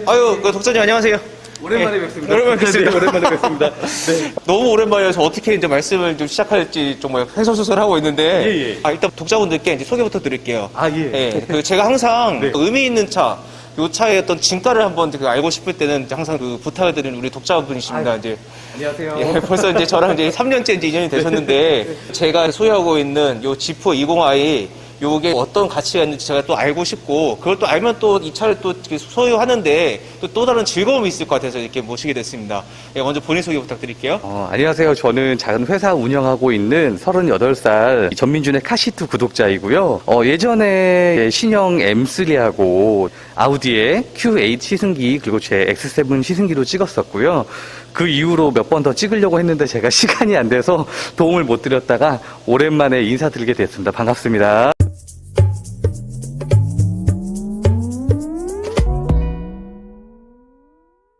아유, 그 독자님 안녕하세요. 오랜만에 뵙습니다. 오랜만에 뵙습니다. 네, 오랜만에 뵙습니다. 네. 너무 오랜만이어서 어떻게 이제 말씀을 좀 시작할지 정말 횡설수설하고 있는데, 예, 예. 일단 독자분들께 이제 소개부터 드릴게요. 아, 예. 예, 그 제가 항상 네. 의미 있는 차, 요 차의 어떤 진가를 한번 그 알고 싶을 때는 항상 그 부탁을 드리는 우리 독자분이십니다. 이제 안녕하세요. 예, 벌써 이제 저랑 이제 3년째 이제 인연이 되셨는데, 제가 소유하고 있는 요 지프 20i, 요게 어떤 가치가 있는지 제가 또 알고 싶고, 그걸 또 알면 또 이 차를 또 소유하는데 또 다른 즐거움이 있을 것 같아서 이렇게 모시게 됐습니다. 예, 먼저 본인 소개 부탁드릴게요. 안녕하세요. 저는 작은 회사 운영하고 있는 38살 전민준의 카시트 구독자이고요. 예전에 신형 M3하고 아우디의 Q8 시승기 그리고 제 X7 시승기로 찍었었고요. 그 이후로 몇 번 더 찍으려고 했는데 제가 시간이 안 돼서 도움을 못 드렸다가 오랜만에 인사드리게 됐습니다. 반갑습니다.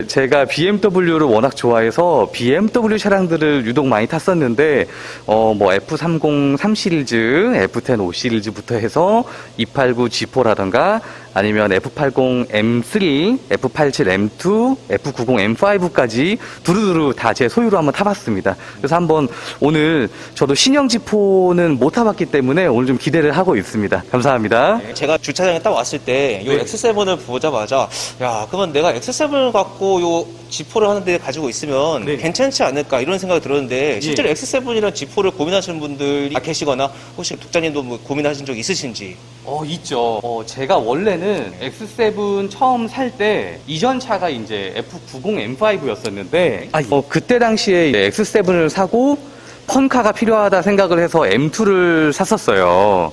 제가 BMW를 워낙 좋아해서 BMW 차량들을 유독 많이 탔었는데 뭐 F30 3시리즈, F10 5시리즈부터 해서 289 G4라던가 아니면 F80 M3, F87 M2, F90 M5까지 두루두루 다 제 소유로 한번 타봤습니다. 그래서 한번 오늘 저도 신형 G4는 못 타봤기 때문에 오늘 좀 기대를 하고 있습니다. 감사합니다. 제가 주차장에 딱 왔을 때, 요 네. X7을 보자마자, 야, 그러면 내가 X7을 갖고 요 G4를 하는데 가지고 있으면 네. 괜찮지 않을까 이런 생각이 들었는데, 실제로 X7이랑 G4를 고민하시는 분들이 계시거나, 혹시 독자님도 뭐 고민하신 적 있으신지? 있죠. 제가 원래는 X7 처음 살 때 이전 차가 이제 F90 M5였었는데 그때 당시에 X7을 사고 펀카가 필요하다 생각을 해서 M2를 샀었어요.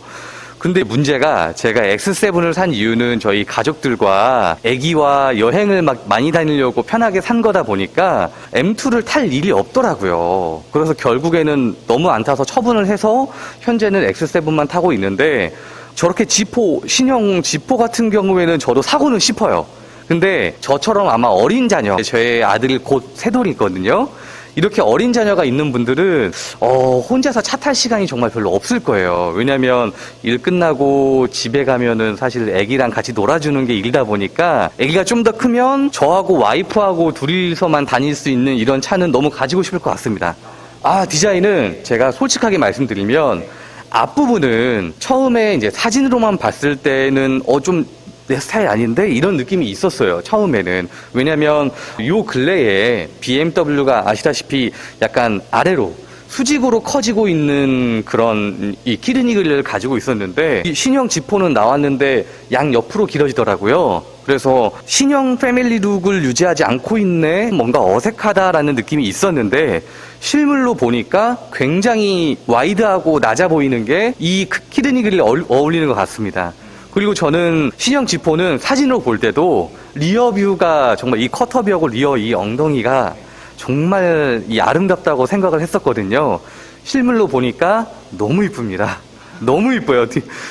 근데 문제가 제가 X7을 산 이유는 저희 가족들과 아기와 여행을 막 많이 다니려고 편하게 산 거다 보니까 M2를 탈 일이 없더라고요. 그래서 결국에는 너무 안 타서 처분을 해서 현재는 X7만 타고 있는데 저렇게 G4, 신형 G4 같은 경우에는 저도 사고는 싶어요. 근데 저처럼 아마 어린 자녀, 저의 아들이 곧 새돌이거든요. 이렇게 어린 자녀가 있는 분들은 혼자서 차 탈 시간이 정말 별로 없을 거예요. 왜냐면 일 끝나고 집에 가면은 사실 애기랑 같이 놀아주는 게 일이다 보니까 애기가 좀 더 크면 저하고 와이프하고 둘이서만 다닐 수 있는 이런 차는 너무 가지고 싶을 것 같습니다. 디자인은 제가 솔직하게 말씀드리면 앞부분은 처음에 이제 사진으로만 봤을 때는 좀 내 스타일 아닌데? 이런 느낌이 있었어요. 처음에는. 왜냐면 요 근래에 BMW가 아시다시피 약간 아래로 수직으로 커지고 있는 그런 이 키드니 그릴을 가지고 있었는데 이 신형 G4는 나왔는데 양 옆으로 길어지더라고요. 그래서 신형 패밀리 룩을 유지하지 않고 있네, 뭔가 어색하다라는 느낌이 있었는데 실물로 보니까 굉장히 와이드하고 낮아 보이는 게 이 키드니 그릴에 어울리는 것 같습니다. 그리고 저는 신형 G4는 사진으로 볼 때도 리어 뷰가 정말 이 커터뷰하고 리어 이 엉덩이가 정말 이 아름답다고 생각을 했었거든요. 실물로 보니까 너무 이쁩니다. 너무 이뻐요.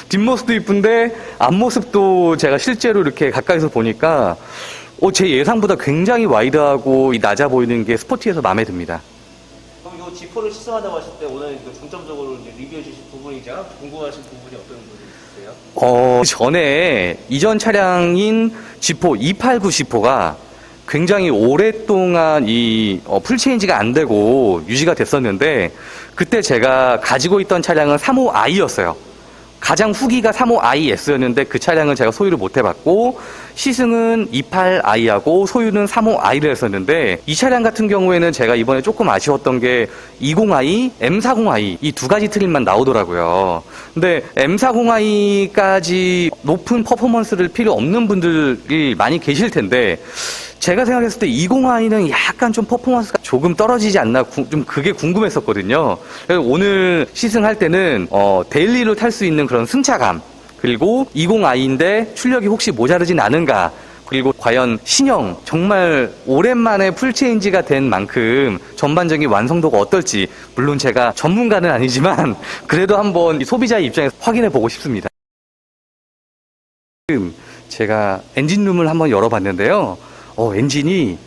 뒷모습도 이쁜데 앞모습도 제가 실제로 이렇게 가까이서 보니까 제 예상보다 굉장히 와이드하고 낮아 보이는 게 스포티해서 마음에 듭니다. 그럼 요 G4를 시승하다고 하실 때 오늘 중점적으로 이제 리뷰해 주실 부분이자 궁금하신 부분이 어떤 부분이 있으세요? 전에 이전 차량인 G4 289 G4가 굉장히 오랫동안 풀체인지가 안 되고 유지가 됐었는데 그때 제가 가지고 있던 차량은 35i였어요. 가장 후기가 35iS였는데 그 차량은 제가 소유를 못 해봤고 시승은 28i하고 소유는 35i를 했었는데 이 차량 같은 경우에는 제가 이번에 조금 아쉬웠던 게 20i, M40i 이 두 가지 트림만 나오더라고요. 근데 M40i까지 높은 퍼포먼스를 필요 없는 분들이 많이 계실 텐데 제가 생각했을 때 20i는 약간 좀 퍼포먼스가 조금 떨어지지 않나 좀 그게 궁금했었거든요. 그래서 오늘 시승할 때는 데일리로 탈 수 있는 그런 승차감 그리고 20i인데 출력이 혹시 모자르진 않은가 그리고 과연 신형 정말 오랜만에 풀체인지가 된 만큼 전반적인 완성도가 어떨지 물론 제가 전문가는 아니지만 그래도 한번 소비자의 입장에서 확인해 보고 싶습니다. 지금 제가 엔진룸을 한번 열어봤는데요. 엔진이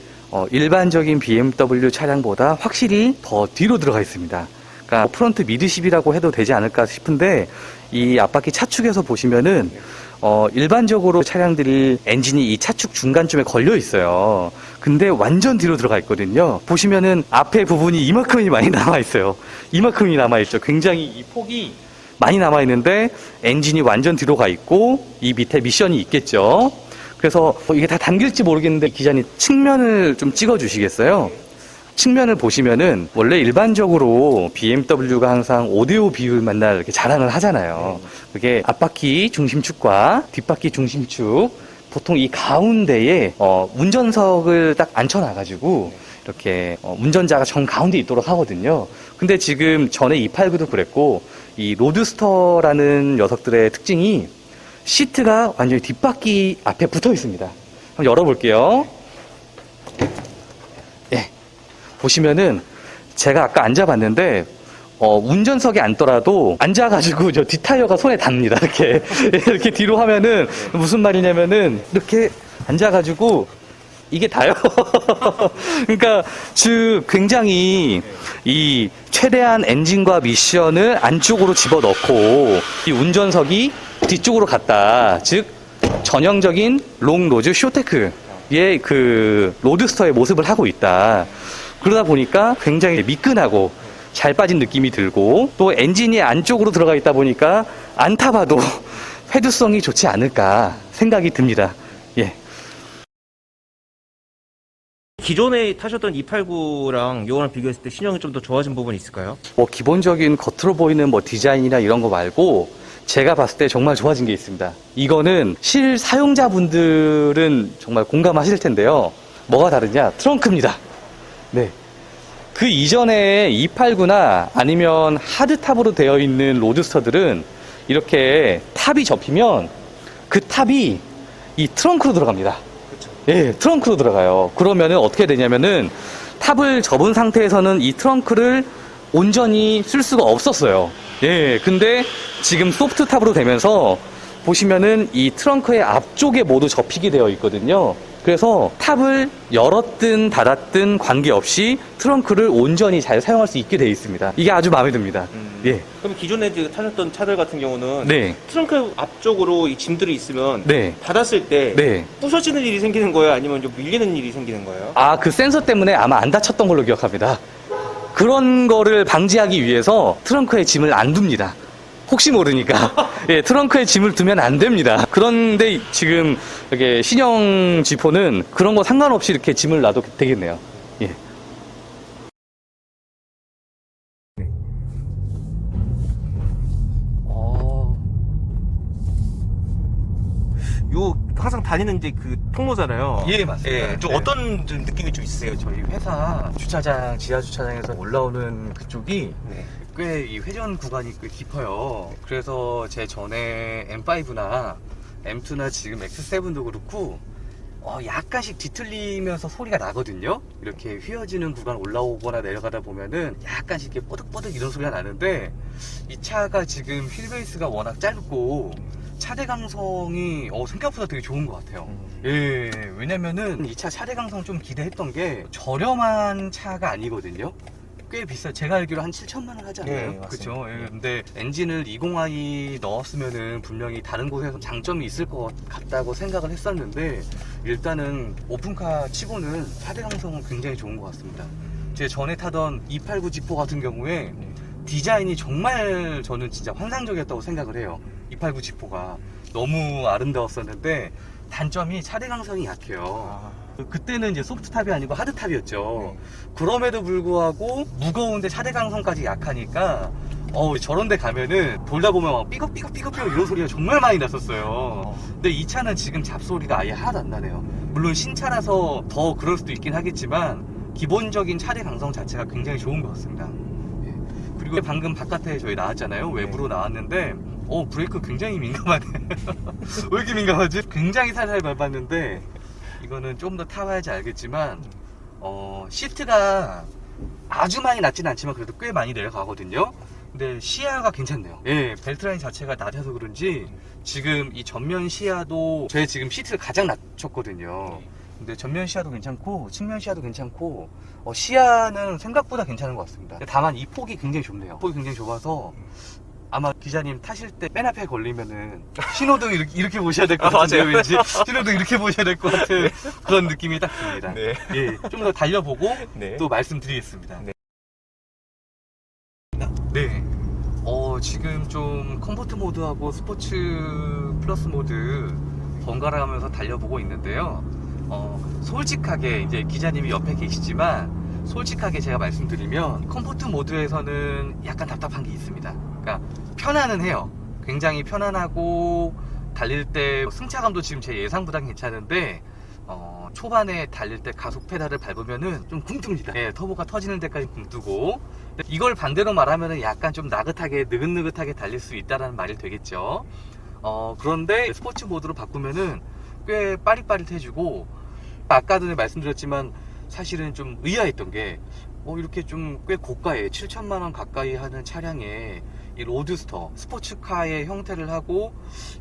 일반적인 BMW 차량보다 확실히 더 뒤로 들어가 있습니다. 그러니까 프론트 미드십이라고 해도 되지 않을까 싶은데 이 앞바퀴 차축에서 보시면은 일반적으로 차량들이 엔진이 이 차축 중간쯤에 걸려 있어요. 근데 완전 뒤로 들어가 있거든요. 보시면은 앞에 부분이 이만큼이 많이 남아 있어요. 이만큼이 남아 있죠. 굉장히 이 폭이 많이 남아 있는데 엔진이 완전 뒤로 가 있고 이 밑에 미션이 있겠죠. 그래서 이게 다 담길지 모르겠는데 기자님 측면을 좀 찍어 주시겠어요? 측면을 보시면은 원래 일반적으로 BMW가 항상 5대5 비율 맨날 이렇게 자랑을 하잖아요. 그게 앞바퀴 중심축과 뒷바퀴 중심축 보통 이 가운데에 운전석을 딱 앉혀놔가지고 이렇게 운전자가 정 가운데 있도록 하거든요. 근데 지금 전에 289도 그랬고 이 로드스터라는 녀석들의 특징이 시트가 완전히 뒷바퀴 앞에 붙어 있습니다. 한번 열어볼게요. 예. 보시면은 제가 아까 앉아봤는데 운전석에 앉더라도 앉아가지고 저 뒷타이어가 손에 닿습니다. 이렇게 이렇게 뒤로 하면은 무슨 말이냐면은 이렇게 앉아가지고 이게 다요. 그러니까 즉 굉장히 이 최대한 엔진과 미션을 안쪽으로 집어넣고 이 운전석이 뒤쪽으로 갔다. 즉 전형적인 롱로즈 쇼테크의 그 로드스터의 모습을 하고 있다. 그러다 보니까 굉장히 미끈하고 잘 빠진 느낌이 들고 또 엔진이 안쪽으로 들어가 있다 보니까 안 타봐도 회두성이 좋지 않을까 생각이 듭니다. 예. 기존에 타셨던 289랑 요거랑 비교했을 때 신형이 좀 더 좋아진 부분이 있을까요? 뭐 기본적인 겉으로 보이는 뭐 디자인이나 이런 거 말고 제가 봤을 때 정말 좋아진 게 있습니다. 이거는 실사용자분들은 정말 공감하실 텐데요. 뭐가 다르냐? 트렁크입니다. 네. 그 이전에 289나 아니면 하드탑으로 되어 있는 로드스터들은 이렇게 탑이 접히면 그 탑이 이 트렁크로 들어갑니다. 예, 트렁크로 들어가요. 그러면은 어떻게 되냐면은 탑을 접은 상태에서는 이 트렁크를 온전히 쓸 수가 없었어요. 예, 근데 지금 소프트 탑으로 되면서 보시면은 이 트렁크의 앞쪽에 모두 접히게 되어 있거든요. 그래서 탑을 열었든 닫았든 관계없이 트렁크를 온전히 잘 사용할 수 있게 되어 있습니다. 이게 아주 마음에 듭니다. 예. 그럼 기존에 타셨던 차들 같은 경우는 네. 트렁크 앞쪽으로 이 짐들이 있으면 네. 닫았을 때 네. 부서지는 일이 생기는 거예요? 아니면 좀 밀리는 일이 생기는 거예요? 아, 그 센서 때문에 아마 안 다쳤던 걸로 기억합니다. 그런 거를 방지하기 위해서 트렁크에 짐을 안 둡니다. 혹시 모르니까. 예, 트렁크에 짐을 두면 안 됩니다. 그런데 지금 이렇게 신형 G4는 그런 거 상관없이 이렇게 짐을 놔도 되겠네요. 예. 요 항상 다니는 이제 그 통로잖아요. 예, 맞습니다. 예, 좀 네. 어떤 좀 느낌이 좀 있으세요? 저희 회사 주차장, 지하 주차장에서 올라오는 그쪽이 네. 꽤 이 회전 구간이 꽤 깊어요. 그래서 제 전에 M5나 M2나 지금 X7도 그렇고 약간씩 뒤틀리면서 소리가 나거든요. 이렇게 휘어지는 구간 올라오거나 내려가다 보면은 약간씩 이렇게 뽀득뽀득 이런 소리가 나는데 이 차가 지금 휠베이스가 워낙 짧고 차대 강성이 생각보다 되게 좋은 것 같아요. 예, 왜냐면은 이 차 차대 강성 좀 기대했던 게 저렴한 차가 아니거든요. 꽤 비싸요. 제가 알기로 한 7천만 원 하지 않나요? 네, 맞습니다. 그렇죠. 예, 근데 엔진을 20i 넣었으면은 분명히 다른 곳에서 장점이 있을 것 같다고 생각을 했었는데 일단은 오픈카 치고는 차대 강성은 굉장히 좋은 것 같습니다. 제 전에 타던 289 G4 같은 경우에 디자인이 정말 저는 진짜 환상적이었다고 생각을 해요. 289 G4가 너무 아름다웠었는데 단점이 차대 강성이 약해요. 그때는 이제 소프트탑이 아니고 하드탑이었죠. 그럼에도 불구하고 무거운데 차대 강성까지 약하니까 저런 데 가면은 돌다 보면 막 삐걱삐걱 이런 소리가 정말 많이 났었어요. 근데 이 차는 지금 잡소리가 아예 하나도 안 나네요. 물론 신차라서 더 그럴 수도 있긴 하겠지만 기본적인 차대 강성 자체가 굉장히 좋은 것 같습니다. 예. 그리고 방금 바깥에 저희 나왔잖아요. 외부로 나왔는데 브레이크 굉장히 민감하네. 왜 이렇게 민감하지? 굉장히 살살 밟았는데 이거는 좀 더 타봐야지 알겠지만 시트가 아주 많이 낮진 않지만 그래도 꽤 많이 내려가거든요. 근데 시야가 괜찮네요. 예, 벨트라인 자체가 낮아서 그런지 지금 이 전면 시야도 제 지금 시트를 가장 낮췄거든요. 근데 전면 시야도 괜찮고 측면 시야도 괜찮고 시야는 생각보다 괜찮은 것 같습니다. 다만 이 폭이 굉장히 좁네요. 폭이 굉장히 좁아서 아마 기자님 타실 때 맨 앞에 걸리면은 신호등 이렇게 보셔야 될 것 아, 같은데요, 맞아요. 왠지. 신호등 이렇게 보셔야 될 것 같은 그런 느낌이 딱 듭니다. 네. 예, 좀 더 달려보고 네. 또 말씀드리겠습니다. 네. 네. 지금 좀 컴포트 모드하고 스포츠 플러스 모드 번갈아 가면서 달려보고 있는데요. 솔직하게 이제 기자님이 옆에 계시지만 솔직하게 제가 말씀드리면 컴포트 모드에서는 약간 답답한 게 있습니다. 그러니까 편안은 해요. 굉장히 편안하고 달릴 때 승차감도 지금 제 예상보다 괜찮은데 초반에 달릴 때 가속 페달을 밟으면은 좀 굼뜹니다. 네, 터보가 터지는 데까지 굼뜨고 이걸 반대로 말하면은 약간 좀 나긋하게 느긋느긋하게 달릴 수 있다라는 말이 되겠죠. 그런데 스포츠 모드로 바꾸면은 꽤 빠릿빠릿해지고 아까도 말씀드렸지만 사실은 좀 의아했던 게 이렇게 좀 꽤 고가에 7천만 원 가까이 하는 차량에 이 로드스터 스포츠카의 형태를 하고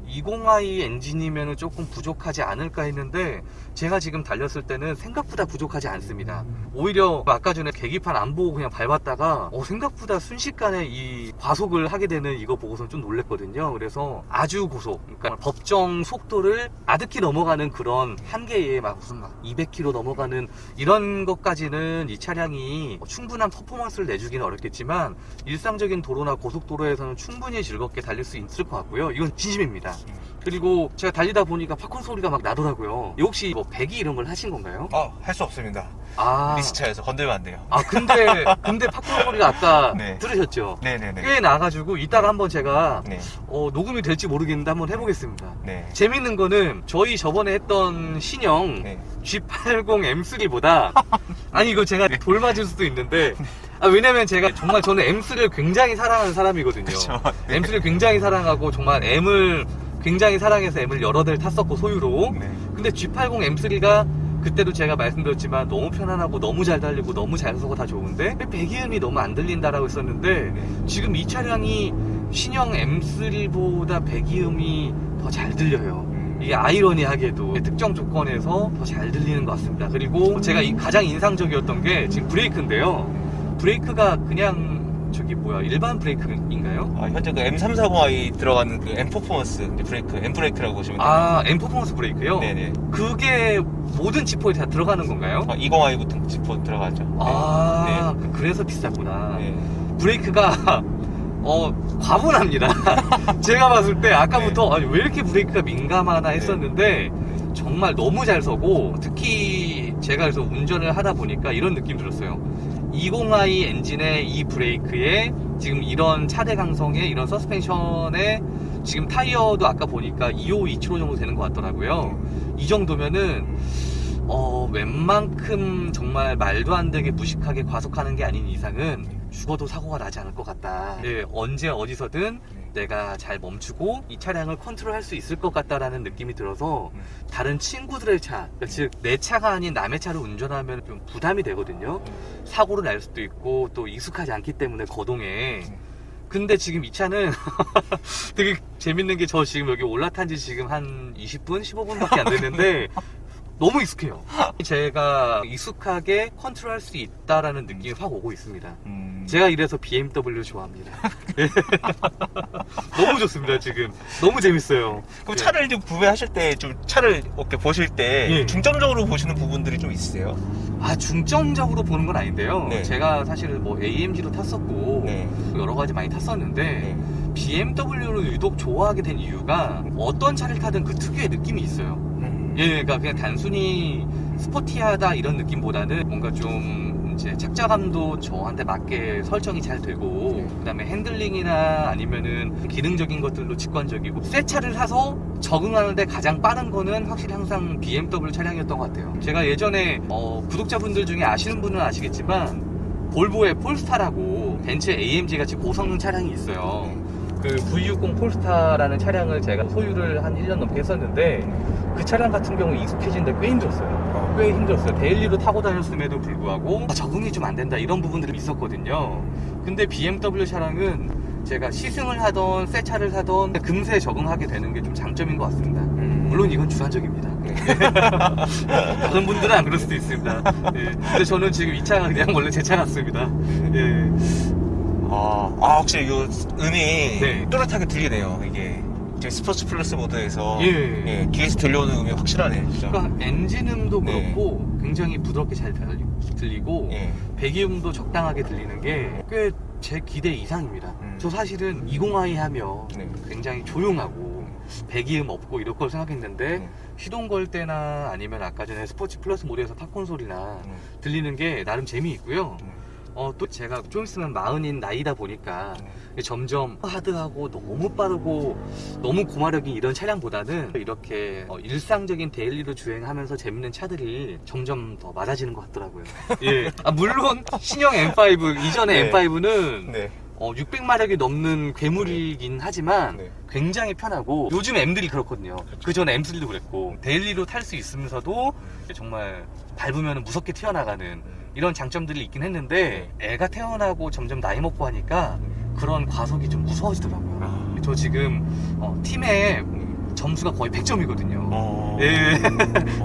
20i 엔진이면 조금 부족하지 않을까 했는데 제가 지금 달렸을 때는 생각보다 부족하지 않습니다. 오히려 아까 전에 계기판 안 보고 그냥 밟았다가 생각보다 순식간에 이 과속을 하게 되는 이거 보고서 좀 놀랬거든요. 그래서 아주 고속, 그러니까 법정 속도를 아득히 넘어가는 그런 한계에 막 무슨 막 200km 넘어가는 이런 것까지는 이 차량이 충분한 퍼포먼스를 내주기는 어렵겠지만 일상적인 도로나 고속도로에서는 충분히 즐겁게 달릴 수 있을 것 같고요. 이건 진심입니다. 그리고 제가 달리다 보니까 팝콘 소리가 막 나더라고요. 혹시 뭐 배기 이런 걸 하신 건가요? 할 수 없습니다. 아, 리스차에서 건들면 안 돼요. 근데 팝콘 소리가 아까 네. 들으셨죠? 네네네. 꽤 나가지고 이따가 한번 제가 네. 녹음이 될지 모르겠는데 한번 해보겠습니다. 네. 재밌는 거는 저희 저번에 했던 신형 네. G80 M3보다 아니 이거 제가 돌 맞을 수도 있는데 왜냐면 제가 정말 저는 M3를 굉장히 사랑하는 사람이거든요. 그쵸. M3를 굉장히 사랑하고 정말 M을 굉장히 사랑해서 M을 여러 대를 탔었고 소유로. 네. 근데 G80 M3가 그때도 제가 말씀드렸지만 너무 편안하고 너무 잘 달리고 너무 잘 서고 다 좋은데 배기음이 너무 안 들린다라고 했었는데 네. 지금 이 차량이 신형 M3보다 배기음이 더 잘 들려요. 이게 아이러니하게도 특정 조건에서 더 잘 들리는 것 같습니다. 그리고 제가 가장 인상적이었던 게 지금 브레이크인데요. 브레이크가 그냥 일반 브레이크인가요? 현재 그 M340i 들어가는 그 M 퍼포먼스 브레이크, M 브레이크라고 보시면 돼요. M 퍼포먼스 브레이크요? 네네. 그게 모든 지퍼에 다 들어가는 건가요? 20i 지퍼 들어가죠. 네. 그래서 비쌌구나. 네. 브레이크가 과분합니다. 제가 봤을 때 아까부터 아니, 왜 이렇게 브레이크가 민감하나 했었는데 정말 너무 잘 서고 특히 제가 그래서 운전을 하다 보니까 이런 느낌 들었어요. 20i 엔진의 이 브레이크에 지금 이런 차대 강성에 이런 서스펜션에 지금 타이어도 아까 보니까 252km 정도 되는 것 같더라고요. 이 정도면은 웬만큼 정말 말도 안 되게 무식하게 과속하는 게 아닌 이상은 죽어도 사고가 나지 않을 것 같다. 예, 언제 어디서든 내가 잘 멈추고 이 차량을 컨트롤할 수 있을 것 같다라는 느낌이 들어서 다른 친구들의 차, 즉 내 차가 아닌 남의 차를 운전하면 좀 부담이 되거든요. 사고를 날 수도 있고 또 익숙하지 않기 때문에 거동에. 근데 지금 이 차는 되게 재밌는 게 저 지금 여기 올라탄 지 지금 한 20분, 15분밖에 안 됐는데 너무 익숙해요. 제가 익숙하게 컨트롤할 수 있다라는 느낌이 확 오고 있습니다. 제가 이래서 BMW 좋아합니다. 너무 좋습니다, 지금. 너무 재밌어요. 그럼 차를 좀 구매하실 때 좀 차를 이렇게 보실 때 중점적으로 보시는 부분들이 좀 있으세요? 중점적으로 보는 건 아닌데요. 네. 제가 사실은 뭐 AMG도 탔었고 여러 가지 많이 탔었는데 BMW를 유독 좋아하게 된 이유가 어떤 차를 타든 그 특유의 느낌이 있어요. 그러니까 그냥 단순히 스포티하다 이런 느낌보다는 뭔가 좀 이제 착자감도 저한테 맞게 설정이 잘 되고 그다음에 핸들링이나 아니면은 기능적인 것들도 직관적이고 새 차를 사서 적응하는데 가장 빠른 거는 확실히 항상 BMW 차량이었던 것 같아요. 제가 예전에 구독자분들 중에 아시는 분은 아시겠지만 볼보의 폴스타라고 벤츠 AMG 같이 고성능 차량이 있어요. 그 V60 폴스타라는 차량을 제가 소유를 한 1년 넘게 했었는데 그 차량 같은 경우 익숙해지는데 꽤 힘들었어요. 꽤 힘들었어요. 데일리로 타고 다녔음에도 불구하고 적응이 좀 안 된다 이런 부분들이 있었거든요. 근데 BMW 차량은 제가 시승을 하던 새 차를 사던 금세 적응하게 되는 게 좀 장점인 것 같습니다. 물론 이건 주관적입니다. 다른 분들은 안 그럴 수도 있습니다. 근데 저는 지금 이 차가 그냥 원래 제 차 같습니다. 혹시 요 음이 네. 또렷하게 들리네요. 이게 지금 스포츠 플러스 모드에서 예. 뒤에서 들려오는 음이 확실하네, 진짜. 그러니까 엔진음도 네. 그렇고 굉장히 부드럽게 잘 들리고 예. 배기음도 적당하게 들리는 게 꽤 제 기대 이상입니다. 저 사실은 20i 하면 네. 굉장히 조용하고 배기음 없고 이럴 걸 생각했는데 네. 시동 걸 때나 아니면 아까 전에 스포츠 플러스 모드에서 팝콘 소리나 들리는 게 나름 재미있고요. 또 제가 좀 있으면 40인 나이다 보니까 점점 하드하고 너무 빠르고 너무 고마력이 이런 차량보다는 이렇게 일상적인 데일리로 주행하면서 재밌는 차들이 점점 더 많아지는 것 같더라고요. 예. 물론 신형 M5 이전의 네. M5는 네. 600마력이 넘는 괴물이긴 하지만 네. 굉장히 편하고 요즘 M들이 그렇거든요. 그 전에 M3도 그랬고 데일리로 탈 수 있으면서도 정말 밟으면 무섭게 튀어나가는 이런 장점들이 있긴 했는데 애가 태어나고 점점 나이 먹고 하니까 그런 과속이 좀 무서워지더라고요. 저 지금 팀에 점수가 거의 100점이거든요. 예.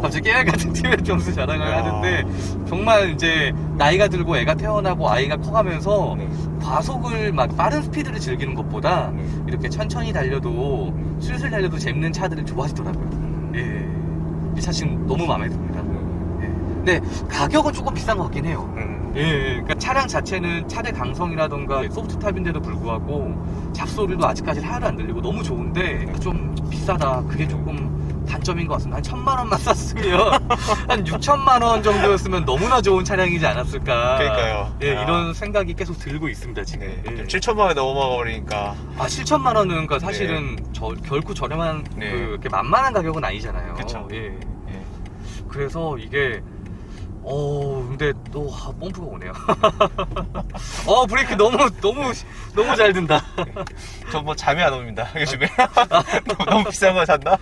갑자기 깨알 같은 팀의 점수 자랑을 하는데 정말 이제 나이가 들고 애가 태어나고 아이가 커가면서 과속을 막 빠른 스피드를 즐기는 것보다 이렇게 천천히 달려도 슬슬 달려도 재밌는 차들을 좋아하시더라고요. 예. 이 차 지금 너무 마음에 듭니다. 예. 근데 가격은 조금 비싼 것 같긴 해요. 예, 그러니까 차량 자체는 차대 강성이라던가 소프트 탑인데도 불구하고 잡소리도 아직까지 하나도 안 들리고 너무 좋은데 좀 비싸다. 그게 조금 단점인 것 같습니다. 한 1,000만 원만 쌌으면 한 6천만 원 정도였으면 너무나 좋은 차량이지 않았을까. 그러니까요. 예, 이런 생각이 계속 들고 있습니다 지금. 네. 예. 7천만 원에 넘어가 버리니까. 7천만 원은 그러니까 사실은 결코 저렴한 그렇게 만만한 가격은 아니잖아요. 그쵸. 예. 그래서 이게 근데 또 펌프가 오네요. 브레이크 너무 잘 든다. 저 뭐 잠이 안 옵니다, 요즘에. 너무 비싼 거 샀나?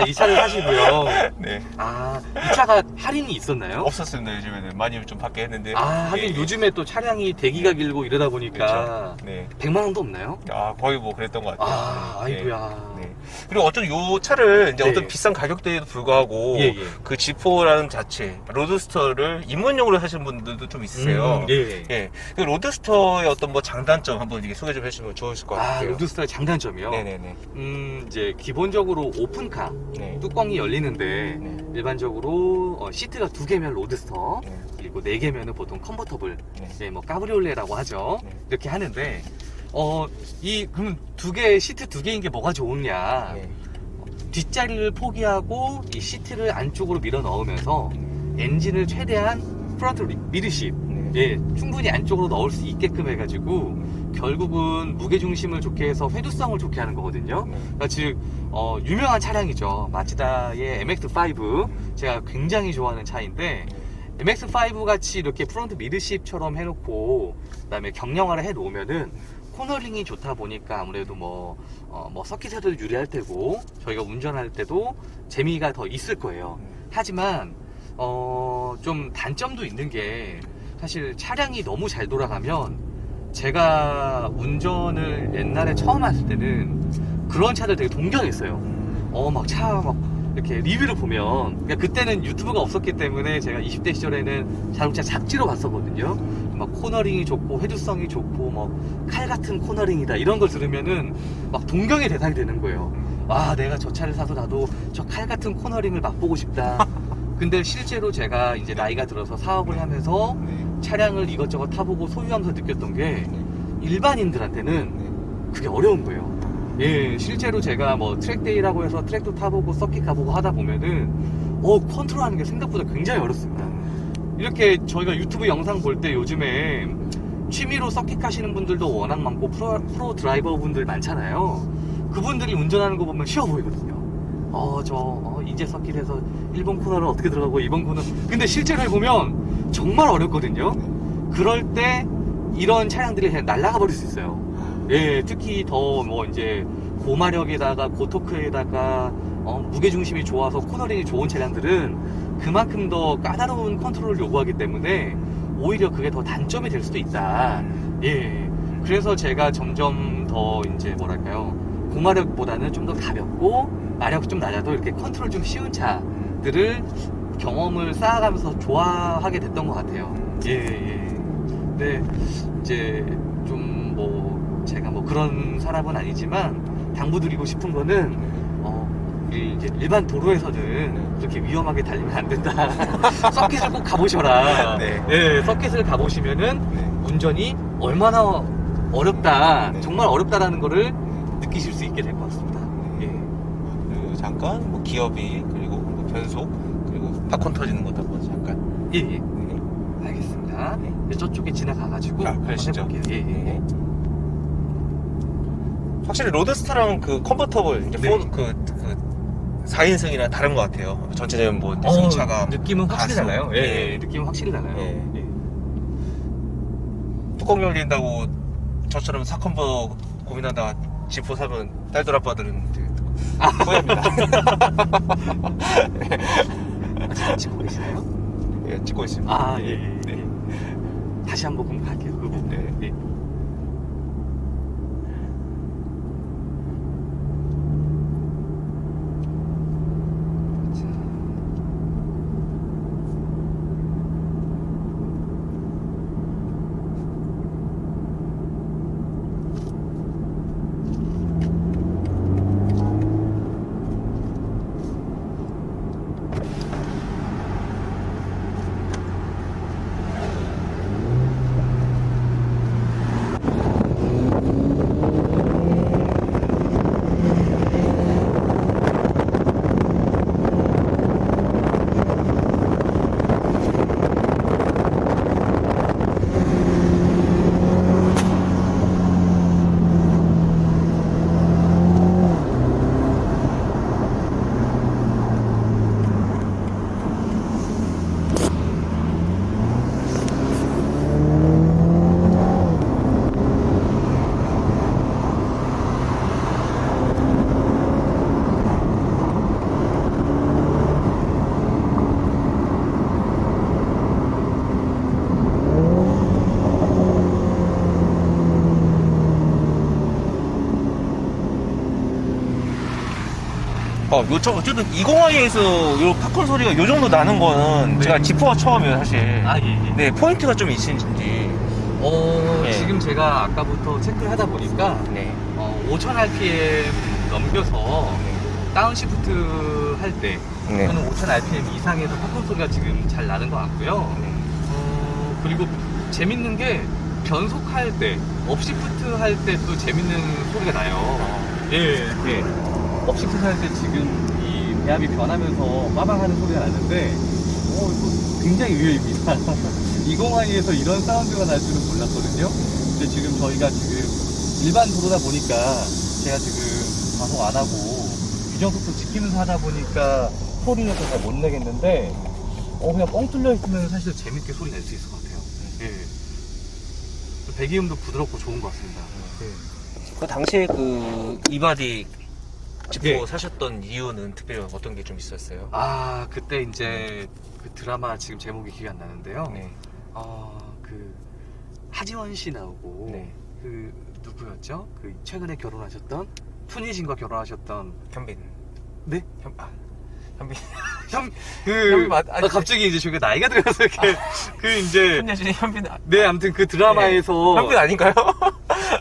이 차를 사시고요. 네. 이 차가 할인이 있었나요? 없었습니다, 요즘에는. 많이 좀 받게 했는데. 하긴 요즘에 또 차량이 대기가 길고 이러다 보니까 그렇죠. 네. 100만 원도 없나요? 거의 뭐 그랬던 것 같아요. 아이고야. 네. 그리고 어떤 요 차를 이제 네. 어떤 비싼 가격대에도 불구하고 예. 그 G4라는 자체 로드스터를 입문용으로 하시는 분들도 좀 있으세요. 예. 그 로드스터의 어떤 뭐 장단점 한번 이게 소개 좀 해주시면 좋으실 것 같아요. 로드스터의 장단점이요? 네네네. 이제 기본적으로 오픈카 네. 뚜껑이 열리는데 네. 일반적으로 시트가 2개면 로드스터 네. 그리고 4개면은 보통 컨버터블 네. 뭐 까브리올레라고 하죠. 네. 이렇게 하는데 그럼 2개 시트 2개인 게 뭐가 좋으냐? 네. 뒷자리를 포기하고 이 시트를 안쪽으로 밀어 넣으면서 엔진을 최대한 프론트 미드십 충분히 안쪽으로 넣을 수 있게끔 해가지고 결국은 무게중심을 좋게 해서 회두성을 좋게 하는 거거든요. 그러니까 즉 유명한 차량이죠. 마츠다의 MX-5 제가 굉장히 좋아하는 차인데 MX-5 같이 이렇게 프론트 미드십처럼 해놓고 그다음에 경량화를 해놓으면은 코너링이 좋다 보니까 아무래도 뭐 서킷에도 유리할 테고 저희가 운전할 때도 재미가 더 있을 거예요. 하지만 좀 단점도 있는 게 사실 차량이 너무 잘 돌아가면 제가 운전을 옛날에 처음 했을 때는 그런 차들 되게 동경했어요. 막 이렇게 리뷰를 보면 그러니까 그때는 유튜브가 없었기 때문에 제가 20대 시절에는 자동차 잡지로 봤었거든요. 막 코너링이 좋고 회두성이 좋고 뭐 칼 같은 코너링이다 이런 걸 들으면은 막 동경의 대상이 되는 거예요. 내가 저 차를 사서 나도 저 칼 같은 코너링을 맛보고 싶다. 근데 실제로 제가 이제 나이가 들어서 사업을 하면서 차량을 이것저것 타보고 소유하면서 느꼈던 게 일반인들한테는 그게 어려운 거예요. 예, 실제로 제가 뭐 트랙데이라고 해서 트랙도 타보고 서킷 가보고 하다 보면은 컨트롤하는 게 생각보다 굉장히 어렵습니다. 이렇게 저희가 유튜브 영상 볼 때 요즘에 취미로 서킷 가시는 분들도 워낙 많고 프로 드라이버 분들 많잖아요. 그분들이 운전하는 거 보면 쉬워 보이거든요. 이제 서킷에서 1번 코너를 어떻게 들어가고 2번 코너 근데 실제로 해보면 정말 어렵거든요. 그럴 때 이런 차량들이 그냥 날아가 버릴 수 있어요. 예, 특히 더 뭐 이제 고마력에다가 고토크에다가 무게중심이 좋아서 코너링이 좋은 차량들은 그만큼 더 까다로운 컨트롤을 요구하기 때문에 오히려 그게 더 단점이 될 수도 있다. 예, 그래서 제가 점점 더 이제 뭐랄까요, 고마력보다는 좀 더 가볍고 마력이 좀 낮아도 이렇게 컨트롤 좀 쉬운 차들을 경험을 쌓아가면서 좋아하게 됐던 것 같아요. 예. 근데 이제 좀 뭐 제가 뭐 그런 사람은 아니지만 당부드리고 싶은 거는 이제 일반 도로에서는 그렇게 위험하게 달리면 안 된다. 서킷을 꼭 가보셔라. 네. 네, 서킷을 가보시면은 네. 운전이 얼마나 어렵다, 네. 정말 어렵다라는 거를 느끼실 수 있게 될 것 같습니다. 예. 그리고 잠깐 뭐 기어비 그리고 뭐 변속 그리고 팝콘 터지는 것도 한번 잠깐. 예, 예. 네. 알겠습니다. 네. 이제 저쪽에 지나가가지고 아, 한번 가시죠. 해볼게요. 예, 예. 네. 확실히 로드스타랑 그 컨버터블 이제 네. 그 4인승이랑 다른 것 같아요. 전체적인 뭐 승차감, 느낌은 확실히 가속. 달라요. 예. 예, 예, 느낌은 확실히 달라요. 예. 예. 뚜껑 열린다고 저처럼 사컨버 고민하다가 지포 사면 딸들 아빠들은 되게 후회합니다. 지금 찍고 계시나요? 예, 찍고 있습니다. 아, 예, 예. 네. 다시 한번 그럼 갈게요. 그 부분. 네. 예. 어쨌든 20i에서 요 팝콘 소리가 요 정도 나는 거는 네. 제가 지포가 처음이에요, 사실. 아, 예, 예. 네, 포인트가 좀 있으신지. 네. 지금 제가 아까부터 체크를 하다 보니까 네. 5000 RPM 넘겨서 다운시프트 할 때 네. 저는 5000 RPM 이상에서 팝콘 소리가 지금 잘 나는 것 같고요. 네. 그리고 재밌는 게 변속할 때, 업시프트 할 때 또 재밌는 소리가 나요. 예, 예. 업시프트 할 때 지금 이 배합이 변하면서 빠방하는 소리가 나는데, 이거 굉장히 의외입니다. 20i에서 이런 사운드가 날 줄은 몰랐거든요. 근데 지금 저희가 지금 일반 도로다 보니까 제가 지금 과속 안 하고 규정속도 지키면서 하다 보니까 소리는 잘 못 내겠는데, 그냥 뻥 뚫려 있으면 사실 재밌게 소리 낼 수 있을 것 같아요. 예. 배기음도 부드럽고 좋은 것 같습니다. 그 당시에 그 이바디 지포 예. 사셨던 이유는 특별히 어떤 게 좀 있었어요? 아, 그때 이제 그 드라마 지금 제목이 기억이 안 나는데요. 네. 그 하지원 씨 나오고 네. 그 누구였죠? 그 최근에 결혼하셨던 손예진과 결혼하셨던 현빈. 네? 현빈. 그 아니, 갑자기 이제 저희가 나이가 들어서 이렇게 그 이제 현빈, 현빈. 네, 아무튼 그 드라마에서 현빈 아닌가요?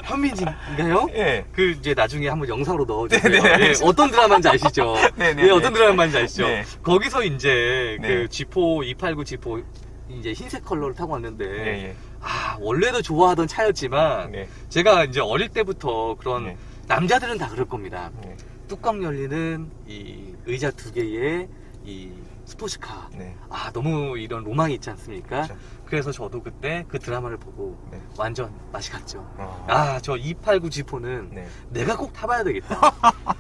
현민인가요? 예. 그 이제 나중에 한번 영상으로 넣어주세요. 네, 네, 예, 알겠습니다. 어떤 드라마인지 아시죠? 네, 네, 예, 네. 어떤 드라마인지 아시죠? 네. 거기서 이제 네. 그 G4 289 G4 이제 흰색 컬러를 타고 왔는데 예, 예. 원래도 좋아하던 차였지만 네. 제가 이제 어릴 때부터 그런 네. 남자들은 다 그럴 겁니다. 네. 뚜껑 열리는 이 의자 두 개의 이 스포츠카. 네. 너무 이런 로망이 있지 않습니까? 그렇죠. 그래서 저도 그때 그 드라마를 보고 네. 완전 맛이 갔죠. 아. 저 289 G4는 네. 내가 꼭 타봐야 되겠다.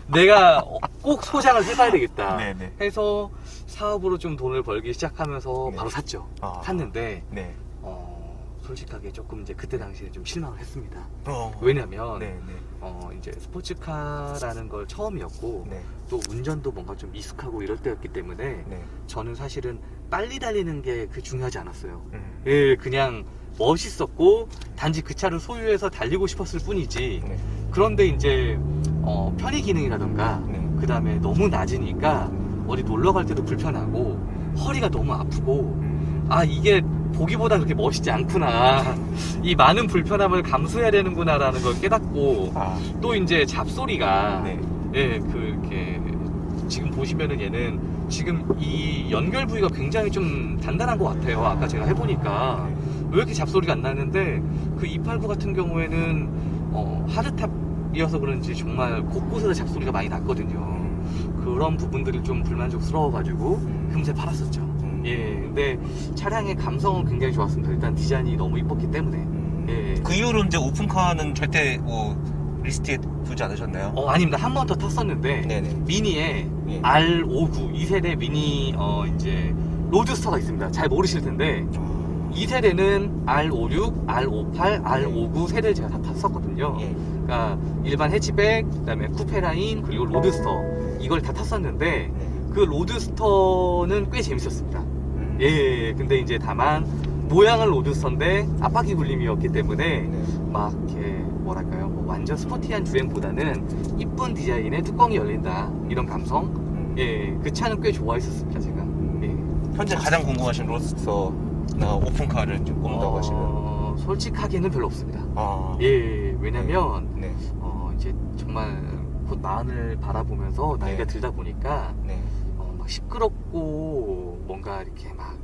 내가 꼭 소장을 해봐야 되겠다. 네, 네. 해서 사업으로 좀 돈을 벌기 시작하면서 네. 바로 샀죠. 아. 샀는데 네. 솔직하게 조금 이제 그때 당시에 좀 실망을 했습니다. 어. 왜냐면 네, 네. 이제 스포츠카라는 걸 처음이었고 네. 또 운전도 뭔가 좀 익숙하고 이럴 때였기 때문에 네. 저는 사실은 빨리 달리는 게 그 중요하지 않았어요. 음. 예, 그냥 멋있었고 단지 그 차를 소유해서 달리고 싶었을 뿐이지. 네. 그런데 이제 편의 기능이라던가 네. 그 다음에 너무 낮으니까 어디 놀러 갈 때도 불편하고 허리가 너무 아프고 음. 이게 보기보다 그렇게 멋있지 않구나. 이 많은 불편함을 감수해야 되는구나라는 걸 깨닫고 아, 또 이제 잡소리가 네. 예, 그렇게 지금 보시면은 얘는 지금 이 연결 부위가 굉장히 좀 단단한 것 같아요. 아까 제가 해보니까 왜 이렇게 잡소리가 안 나는데 그 289 같은 경우에는 하드탑이어서 그런지 정말 곳곳에서 잡소리가 많이 났거든요. 그런 부분들이 좀 불만족스러워가지고 금세 팔았었죠. 예, 근데 차량의 감성은 굉장히 좋았습니다. 일단 디자인이 너무 이뻤기 때문에. 예. 그 이후로 이제 오픈카는 절대 뭐 리스트에 두지 않으셨나요? 아닙니다. 한 번 더 탔었는데 네네. 미니에 예. R59 2세대 미니 이제 로드스터가 있습니다. 잘 모르실 텐데 2세대는 R56, R58, R59 세대를 제가 다 탔었거든요. 예. 그러니까 일반 해치백, 그다음에 쿠페 라인, 그리고 로드스터 이걸 다 탔었는데 그 로드스터는 꽤 재밌었습니다. 예, 근데 이제 다만 모양은 로드스터인데 앞바퀴 굴림이었기 때문에 막 이렇게 뭐랄까요, 뭐 완전 스포티한 주행보다는 이쁜 디자인에 뚜껑이 열린다 이런 감성. 예, 그 차는 꽤 좋아했었습니다 제가. 예. 현재 가장 궁금하신 로드스터나 오픈카를 좀 꼽는다고 하시면? 솔직하게는 별로 없습니다. 아, 예, 왜냐면 네. 이제 정말 곧 마흔을 바라보면서 나이가 네. 들다 보니까 네. 막 시끄럽고 뭔가 이렇게 막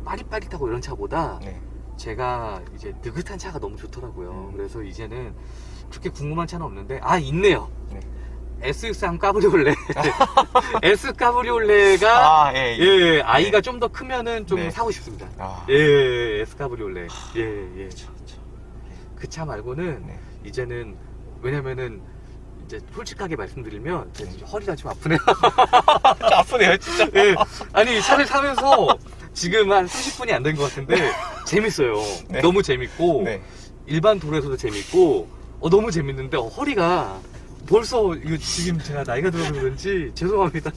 빠릿빠릿하고 이런 차보다 네. 제가 이제 느긋한 차가 너무 좋더라고요. 음. 그래서 이제는 그렇게 궁금한 차는 없는데 있네요. 네. S63 까브리올레. S 까브리올레가 아, 예. 예, 아이가 좀 더 크면은 좀 네. 사고 싶습니다. 아, 예, S 까브리올레. 예. 그쵸. 그 차 말고는 네. 이제는 왜냐면은 이제 솔직하게 말씀드리면 제 이제 허리가 좀 아프네요. 좀 아프네요, 진짜. 예. 아니 이 차를 사면서 지금 한 30분이 안 된 것 같은데 재밌어요. 네. 너무 재밌고 네. 일반 도로에서도 재밌고 너무 재밌는데 허리가 벌써 이거 지금 제가 나이가 들어서 그런지 죄송합니다.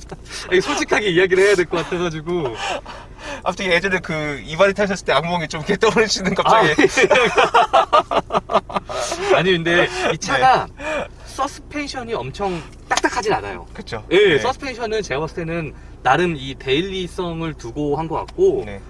아니, 솔직하게 이야기를 해야 될 것 같아가지고 아무튼 예전에 그 이바리 타셨을 때 악몽이 좀 이렇게 떠오르시는 갑자기. 아니 근데 이 차가 서스펜션이 엄청 딱딱하진 않아요. 그쵸. 예, 네. 서스펜션은 제가 봤을 때는 나름 이 데일리성을 두고 한 것 같고 네.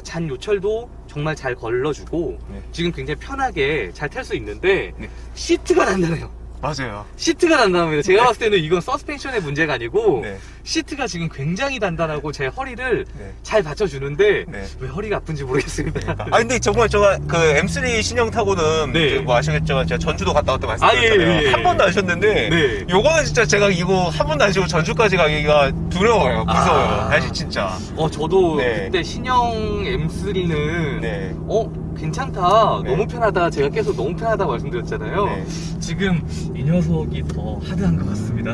잔 요철도 정말 잘 걸러주고 네. 지금 굉장히 편하게 잘 탈 수 있는데 네. 시트가 단단해요. 맞아요. 시트가 단단합니다. 제가 봤을 때는 이건 서스펜션의 문제가 아니고 네. 시트가 지금 굉장히 단단하고 제 허리를 네. 잘 받쳐주는데 네. 왜 허리가 아픈지 모르겠습니다. 근데 정말 제가 그 M3 신형 타고는 네. 뭐 아시겠지만 제가 전주도 갔다 왔다 말씀드렸잖아요. 예. 한 번도 안 하셨는데 네. 요거는 진짜 제가 이거 한 번도 안 쉬고 전주까지 가기가 두려워요. 무서워요. 사실 진짜. 저도 네. 그때 신형 M3는 네. 괜찮다. 네. 너무 편하다. 제가 계속 너무 편하다 말씀드렸잖아요. 네. 지금 이 녀석이 더 하드한 것 같습니다.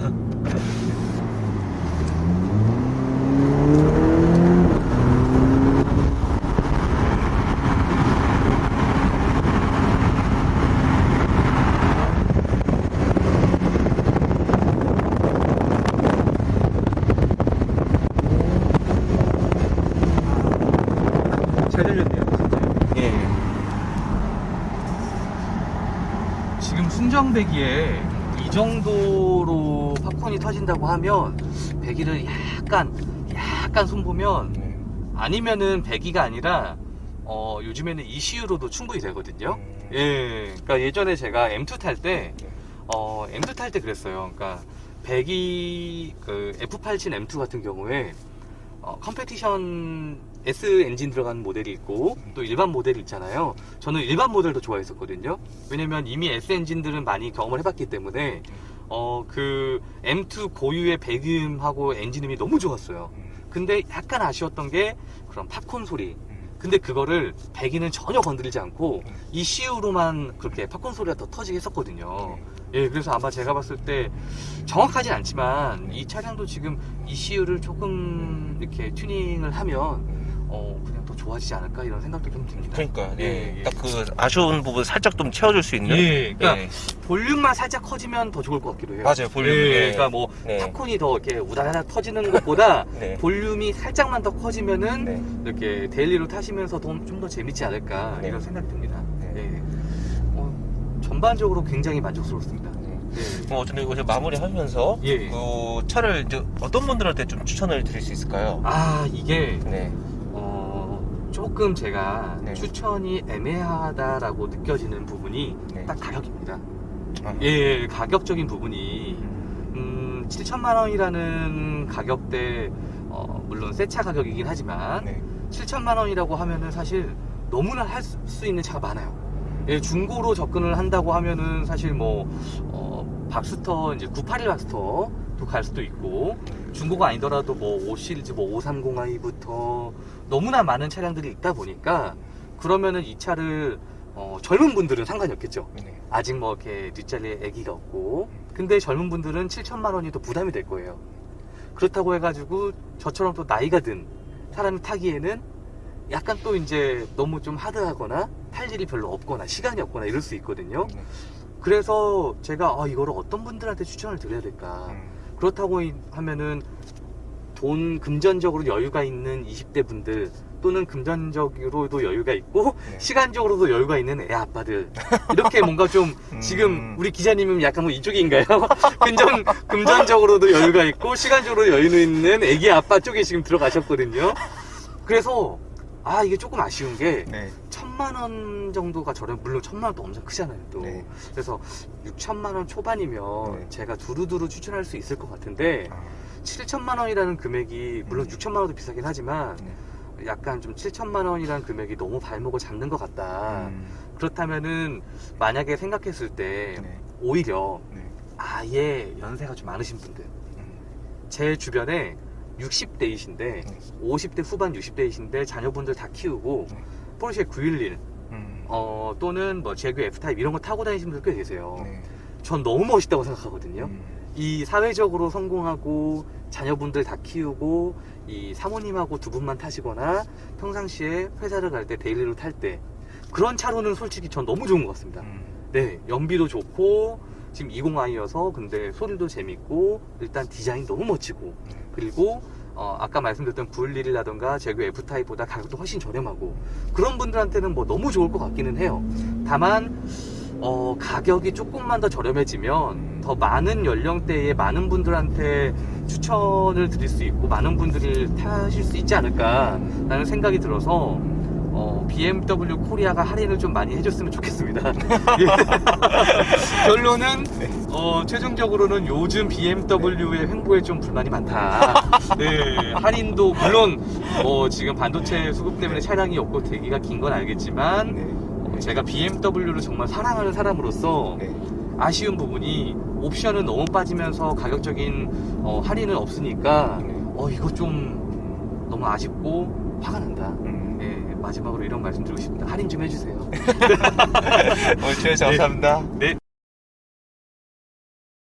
잘 들렸네요, 진짜. 예. 지금 순정 배기에 이 정도로 팝콘이 터진다고 하면 배기를 약간 손보면 네. 아니면은 배기가 아니라 요즘에는 ECU로도 충분히 되거든요. 예, 그러니까 예전에 제가 M2 탈 때 M2 탈 때 그랬어요. 그러니까 배기 그 F87 M2 같은 경우에 컴페티션 S 엔진 들어간 모델이 있고 또 일반 모델이 있잖아요. 저는 일반 모델도 좋아했었거든요. 왜냐면 이미 S 엔진들은 많이 경험을 해봤기 때문에 그 M2 고유의 배기음하고 엔진음이 너무 좋았어요. 근데 약간 아쉬웠던 게 그런 팝콘 소리. 근데 그거를 배기는 전혀 건드리지 않고 ECU로만 그렇게 팝콘 소리가 더 터지게 했었거든요. 예, 그래서 아마 제가 봤을 때 정확하진 않지만 이 차량도 지금 ECU를 조금 이렇게 튜닝을 하면 그냥 더 좋아지지 않을까 이런 생각도 좀 듭니다. 그러니까 예, 예. 딱 그 아쉬운 부분 살짝 좀 채워줄 수 있는. 예, 그러니까 예. 볼륨만 살짝 커지면 더 좋을 것 같기도 해요. 맞아요, 볼륨. 예, 예. 그러니까 뭐 네. 팝콘이 더 이렇게 우다다다 터지는 것보다 네. 볼륨이 살짝만 더 커지면은 네. 이렇게 데일리로 타시면서 좀 더 재밌지 않을까 네. 이런 생각이 듭니다. 네. 예. 전반적으로 굉장히 만족스럽습니다. 예. 어쨌든 이거 마무리하면서 예. 그 차를 이제 어떤 분들한테 좀 추천을 드릴 수 있을까요? 이게 네. 조금 제가 네. 추천이 애매하다라고 느껴지는 부분이 네. 딱 가격입니다. 아. 예, 가격적인 부분이 7천만 원이라는 가격대 물론 새 차 가격이긴 하지만 네. 7천만 원이라고 하면은 사실 너무나 할 수 있는 차가 많아요. 예, 중고로 접근을 한다고 하면은 사실 뭐 박스터 이제 981 박스터도 갈 수도 있고 중고가 아니더라도 뭐 5 시리즈 뭐 530i부터 너무나 많은 차량들이 있다 보니까 그러면은 이 차를 젊은 분들은 상관이 없겠죠. 네. 아직 뭐 이렇게 뒷자리에 아기가 없고 근데 젊은 분들은 7천만 원이 더 부담이 될 거예요. 그렇다고 해가지고 저처럼 또 나이가 든 사람이 타기에는 약간 또 이제 너무 좀 하드하거나 탈 일이 별로 없거나 시간이 없거나 이럴 수 있거든요. 네. 그래서 제가 이거를 어떤 분들한테 추천을 드려야 될까. 그렇다고 하면은 돈 금전적으로 여유가 있는 20대 분들 또는 금전적으로도 여유가 있고 네. 시간적으로도 여유가 있는 애 아빠들 이렇게 뭔가 좀 지금 우리 기자님은 약간 뭐 이쪽인가요? 금전적으로도 여유가 있고 시간적으로 여유 있는 애기 아빠 쪽에 지금 들어가셨거든요. 그래서 이게 조금 아쉬운 게 네. 1,000만 원 정도가 물론 1,000만 원도 엄청 크잖아요 또. 네. 그래서 6천만 원 초반이면 네. 제가 두루두루 추천할 수 있을 것 같은데 아. 7천만 원이라는 금액이 물론 6천만 원도 비싸긴 하지만 네. 약간 좀 7천만 원이라는 금액이 너무 발목을 잡는 것 같다. 그렇다면은 만약에 생각했을 때 네. 오히려 네. 아예 연세가 좀 많으신 분들 제 주변에 60대이신데 네. 50대 후반 60대이신데 자녀분들 다 키우고 네. 포르쉐 911 또는 뭐 제규 F타입 이런 거 타고 다니시는 분들 꽤 계세요. 네. 전 너무 멋있다고 생각하거든요. 이 사회적으로 성공하고 자녀분들 다 키우고 이 사모님하고 두 분만 타시거나 평상시에 회사를 갈 때 데일리로 탈 때 그런 차로는 솔직히 전 너무 좋은 것 같습니다. 네, 연비도 좋고 지금 20i여서 근데 소리도 재밌고 일단 디자인 너무 멋지고 그리고 아까 말씀드렸던 911이라던가 제규 F타입보다 가격도 훨씬 저렴하고 그런 분들한테는 뭐 너무 좋을 것 같기는 해요. 다만 가격이 조금만 더 저렴해지면 더 많은 연령대의 많은 분들한테 추천을 드릴 수 있고 많은 분들이 타실 수 있지 않을까라는 생각이 들어서 BMW 코리아가 할인을 좀 많이 해줬으면 좋겠습니다. 결론은 최종적으로는 요즘 BMW의 횡보에 좀 불만이 많다. 네, 할인도 물론 지금 반도체 수급 때문에 차량이 없고 대기가 긴 건 알겠지만 제가 BMW를 정말 사랑하는 사람으로서 네. 아쉬운 부분이 옵션은 너무 빠지면서 가격적인 할인은 없으니까 이거 좀 너무 아쉽고 화가 난다. 네, 마지막으로 이런 말씀 드리고 싶습니다. 할인 좀 해주세요. 오늘 주셔서 감사합니다. 네.